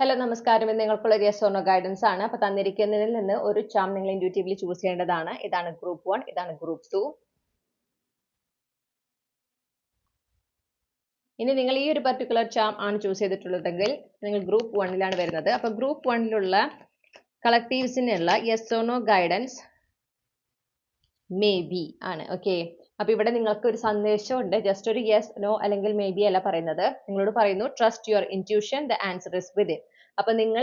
Hello നമസ്കാരം. ഇത് നിങ്ങൾക്കുള്ള ഒരു യെസ് ഓർ നോ ഗൈഡൻസ് ആണ്. അപ്പോൾ തന്നിരിക്കുന്നതിൽ നിന്ന് ഒരു ചാം നിങ്ങൾ ഇൻഡ്യൂട്ടീവ്ലി ചൂസ് ചെയ്യേണ്ടതാണ്. ഇതാണ് ഗ്രൂപ്പ് 1, ഇതാണ് ഗ്രൂപ്പ് 2. ഇനി നിങ്ങൾ ഈ ഒരു പർട്ടിക്കുലർ ചാം ആണ് ചൂസ് ചെയ്തിട്ടുള്ളതെങ്കിൽ നിങ്ങൾ ഗ്രൂപ്പ് 1ലാണ് വരുന്നത്. അപ്പോൾ ഗ്രൂപ്പ് 1ലുള്ള കളക്റ്റീവ്സിനുള്ള yes or no guidance maybe ആണ്. ഓക്കെ, അപ്പോൾ ഇവിടെ നിങ്ങൾക്ക് ഒരു സന്ദേശമുണ്ട്. ജസ്റ്റ് ഒരു യെസ് നോ അല്ലെങ്കിൽ മേ ബി അല്ല പറയുന്നത്. നിങ്ങളോട് പറയുന്നു trust your intuition, the answer is within. അപ്പൊ നിങ്ങൾ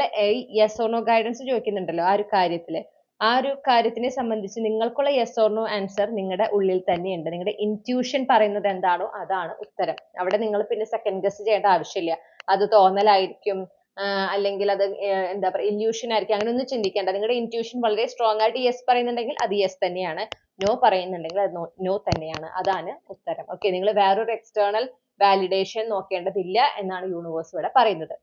യെസ് ഓർ നോ ഗൈഡൻസ് ചോദിക്കുന്നുണ്ടല്ലോ ആ ഒരു കാര്യത്തിനെ സംബന്ധിച്ച് നിങ്ങൾക്കുള്ള യെസ് ഓർ നോ ആൻസർ നിങ്ങളുടെ ഉള്ളിൽ തന്നെയുണ്ട്. നിങ്ങളുടെ ഇൻറ്റ്യൂഷൻ പറയുന്നത് എന്താണോ അതാണ് ഉത്തരം. അവിടെ നിങ്ങൾ പിന്നെ സെക്കൻഡ് ഗസ് ചെയ്യേണ്ട ആവശ്യമില്ല. അത് തോന്നലായിരിക്കും, അല്ലെങ്കിൽ അത് എന്താ പറയുക, ഇല്യൂഷൻ ആയിരിക്കും, അങ്ങനെ ഒന്നും ചിന്തിക്കേണ്ട. നിങ്ങളുടെ ഇൻറ്റ്യൂഷൻ വളരെ സ്ട്രോങ് ആയിട്ട് യെസ് പറയുന്നുണ്ടെങ്കിൽ അത് യെസ് തന്നെയാണ്, നോ പറയുന്നുണ്ടെങ്കിൽ അത് നോ തന്നെയാണ്. അതാണ് ഉത്തരം. ഓക്കെ, നിങ്ങൾ വേറൊരു എക്സ്റ്റേണൽ വാലിഡേഷൻ നോക്കേണ്ടതില്ല എന്നാണ് യൂണിവേഴ്സ് ഇവിടെ പറയുന്നത്.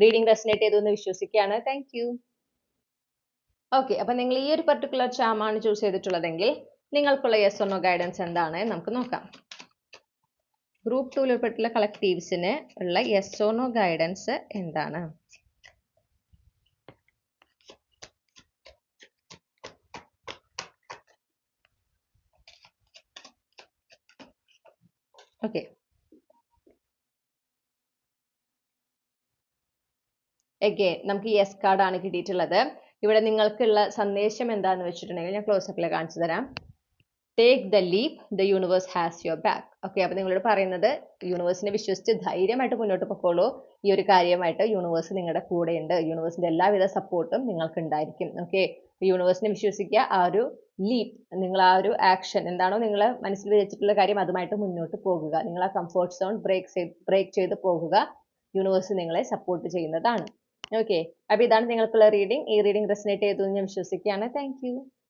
റീഡിംഗ് റെസനേറ്റ് ചെയ്തു എന്ന് വിശ്വസിക്കുകയാണ്. Thank you. ഓക്കെ, അപ്പൊ നിങ്ങൾ ഈ ഒരു പർട്ടിക്കുലർ ചാം ആണ് ചൂസ് ചെയ്തിട്ടുള്ളതെങ്കിൽ നിങ്ങൾക്കുള്ള യെസ് ഓർ നോ ഗൈഡൻസ് എന്താണ് നമുക്ക് നോക്കാം. ഗ്രൂപ്പ് 2 ഉൾപ്പെട്ടുള്ള കളക്റ്റീവ്സിന് ഉള്ള യെസ് ഓർ നോ ഗൈഡൻസ് എന്താണ്? ഓക്കെ, again നമുക്ക് യെസ് കാർഡ് ആണ് കിട്ടിയിട്ടുള്ളത്. ഇവിടെ നിങ്ങൾക്കുള്ള സന്ദേശം എന്താന്ന് വെച്ചിട്ടുണ്ടെങ്കിൽ ഞാൻ ക്ലോസപ്പിൽ കാണിച്ചു തരാം. Take the leap, the universe has your back. Okay, അപ്പൊ നിങ്ങളോട് പറയുന്നത് യൂണിവേഴ്സിനെ വിശ്വസിച്ച് ധൈര്യമായിട്ട് മുന്നോട്ട് പൊക്കോളൂ. ഈ ഒരു കാര്യമായിട്ട് യൂണിവേഴ്സ് നിങ്ങളുടെ കൂടെയുണ്ട്. യൂണിവേഴ്സിന്റെ എല്ലാവിധ സപ്പോർട്ടും നിങ്ങൾക്ക് ഉണ്ടായിരിക്കും. ഓക്കെ, യൂണിവേഴ്സിനെ വിശ്വസിക്കുക. ആ ഒരു ലീപ്, നിങ്ങൾ ആ ഒരു ആക്ഷൻ എന്താണോ നിങ്ങൾ മനസ്സിൽ വെച്ചിട്ടുള്ള കാര്യം അതുമായിട്ട് മുന്നോട്ട് പോകുക. നിങ്ങൾ ആ കംഫർട്ട് സോൺ ബ്രേക്ക് ചെയ്ത് പോകുക. യൂണിവേഴ്സ് നിങ്ങളെ സപ്പോർട്ട് ചെയ്യുന്നതാണ്. ഓക്കെ, അപ്പൊ ഇതാണ് നിങ്ങൾക്കുള്ള റീഡിംഗ്. ഈ റീഡിംഗ് റെസനേറ്റ് ചെയ്തു എന്ന് ഞാൻ വിശ്വസിക്കുകയാണ്. Thank you.